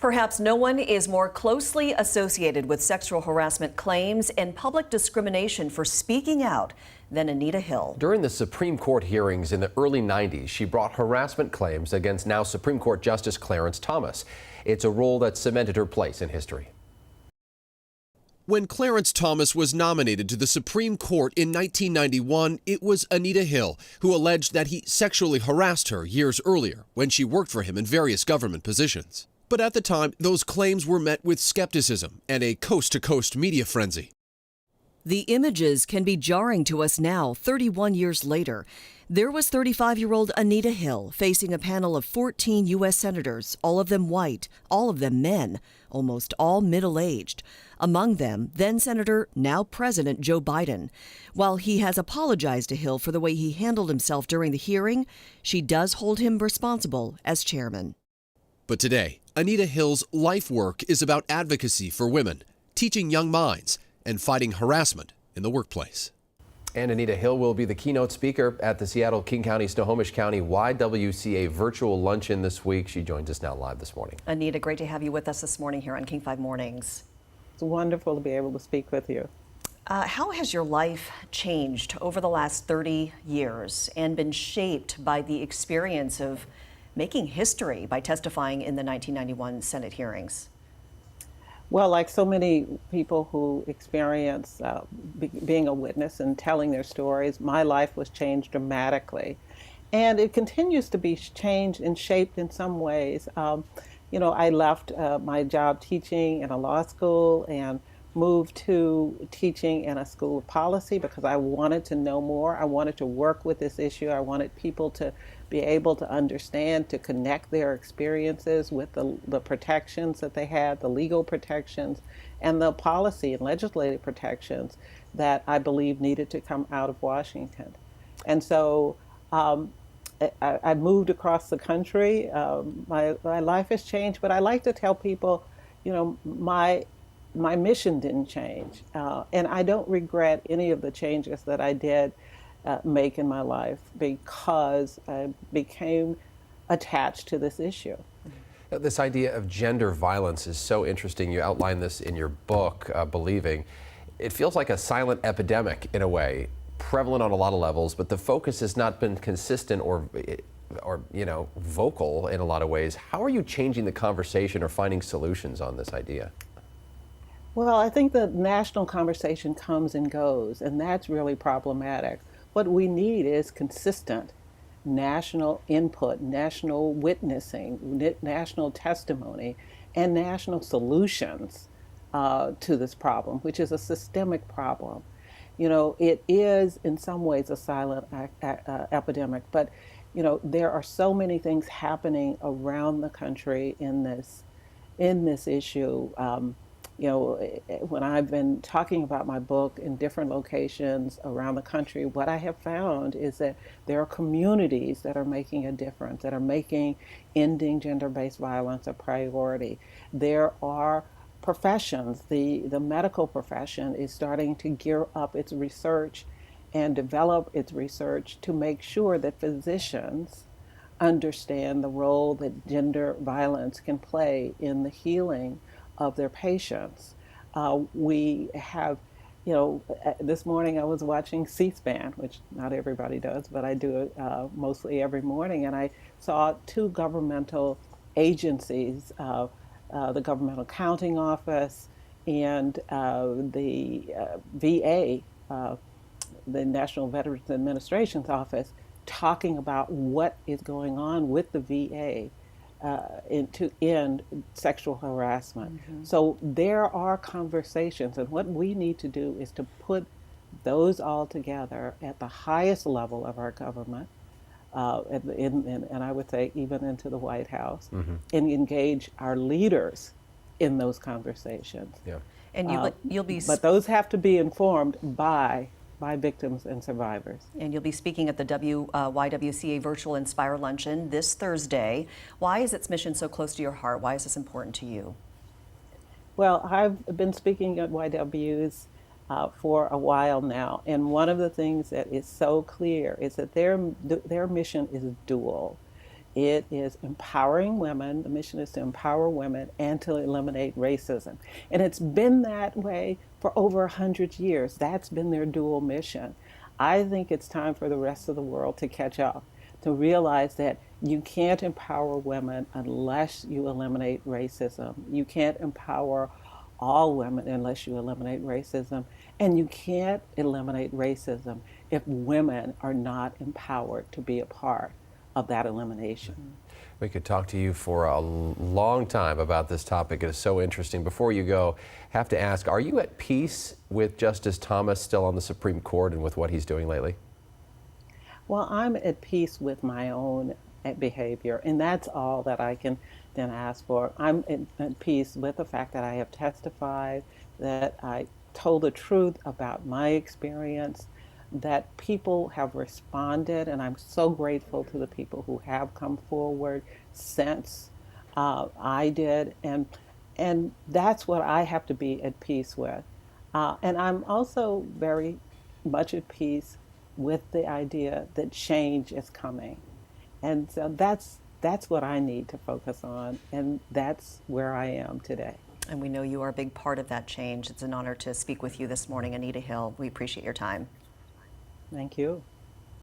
Perhaps no one is more closely associated with sexual harassment claims and public discrimination for speaking out than Anita Hill. During the Supreme Court hearings in the early 90s, she brought harassment claims against now Supreme Court Justice Clarence Thomas. It's a role that cemented her place in history. When Clarence Thomas was nominated to the Supreme Court in 1991, it was Anita Hill who alleged that he sexually harassed her years earlier when she worked for him in various government positions. But at the time, those claims were met with skepticism and a coast-to-coast media frenzy. The images can be jarring to us now, 31 years later. There was 35-year-old Anita Hill facing a panel of 14 U.S. senators, all of them white, all of them men, almost all middle-aged. Among them, then-Senator, now President Joe Biden. While he has apologized to Hill for the way he handled himself during the hearing, she does hold him responsible as chairman. But today, Anita Hill's life work is about advocacy for women, teaching young minds, and fighting harassment in the workplace. And Anita Hill will be the keynote speaker at the Seattle, King County, Snohomish County YWCA virtual luncheon this week. She joins us now live this morning. Anita, great to have you with us this morning here on King 5 Mornings. It's wonderful to be able to speak with you. How has your life changed over the last 30 years and been shaped by the experience of making history by testifying in the 1991 Senate hearings? Well, like so many people who experience being a witness and telling their stories, my life was changed dramatically. And it continues to be changed and shaped in some ways. You know, I left my job teaching in a law school and moved to teaching in a school of policy because I wanted to know more. I wanted to work with this issue. I wanted people to be able to understand, to connect their experiences with the protections that they had, the legal protections, and the policy and legislative protections that I believe needed to come out of Washington. And so I moved across the country. My life has changed, but I like to tell people, you know, my mission didn't change. And I don't regret any of the changes that I did make in my life because I became attached to this issue. This idea of gender violence is so interesting. You outline this in your book, Believing. It feels like a silent epidemic in a way, prevalent on a lot of levels, but the focus has not been consistent or you know, vocal in a lot of ways. How are you changing the conversation or finding solutions on this idea? Well, I think the national conversation comes and goes, and that's really problematic. What we need is consistent national input, national witnessing, national testimony, and national solutions to this problem, which is a systemic problem. You know, it is in some ways a silent epidemic, but you know, there are so many things happening around the country in this issue. You know, when I've been talking about my book in different locations around the country, what I have found is that there are communities that are making a difference, that are making ending gender-based violence a priority. There are professions, the medical profession is starting to gear up its research and develop its research to make sure that physicians understand the role that gender violence can play in the healing of their patients. We have, you know, this morning I was watching C-SPAN, which not everybody does, but I do it mostly every morning, and I saw two governmental agencies, the Government Accounting Office and the VA, the National Veterans Administration's office, talking about what is going on with the VA to end sexual harassment. Mm-hmm. So there are conversations, and what we need to do is to put those all together at the highest level of our government, and I would say even into the White House, mm-hmm. and engage our leaders in those conversations. Yeah. And you'll be, but those have to be informed by victims and survivors. And you'll be speaking at the YWCA Virtual Inspire Luncheon this Thursday. Why is its mission so close to your heart? Why is this important to you? Well, I've been speaking at YWs for a while now, and one of the things that is so clear is that their mission is dual. It is empowering women. The mission is to empower women and to eliminate racism. And it's been that way for over 100 years. That's been their dual mission. I think it's time for the rest of the world to catch up, to realize that you can't empower women unless you eliminate racism. You can't empower all women unless you eliminate racism. And you can't eliminate racism if women are not empowered to be a part of that elimination. We could talk to you for a long time about this topic. It is so interesting. Before you go, have to ask, are you at peace with Justice Thomas still on the Supreme Court and with what he's doing lately? Well, I'm at peace with my own behavior, and that's all that I can then ask for. I'm at peace with the fact that I have testified, that I told the truth about my experience, that people have responded, and I'm so grateful to the people who have come forward since I did, and that's what I have to be at peace with. And I'm also very much at peace with the idea that change is coming. And so that's what I need to focus on, and that's where I am today. And we know you are a big part of that change. It's an honor to speak with you this morning, Anita Hill. We appreciate your time. Thank you.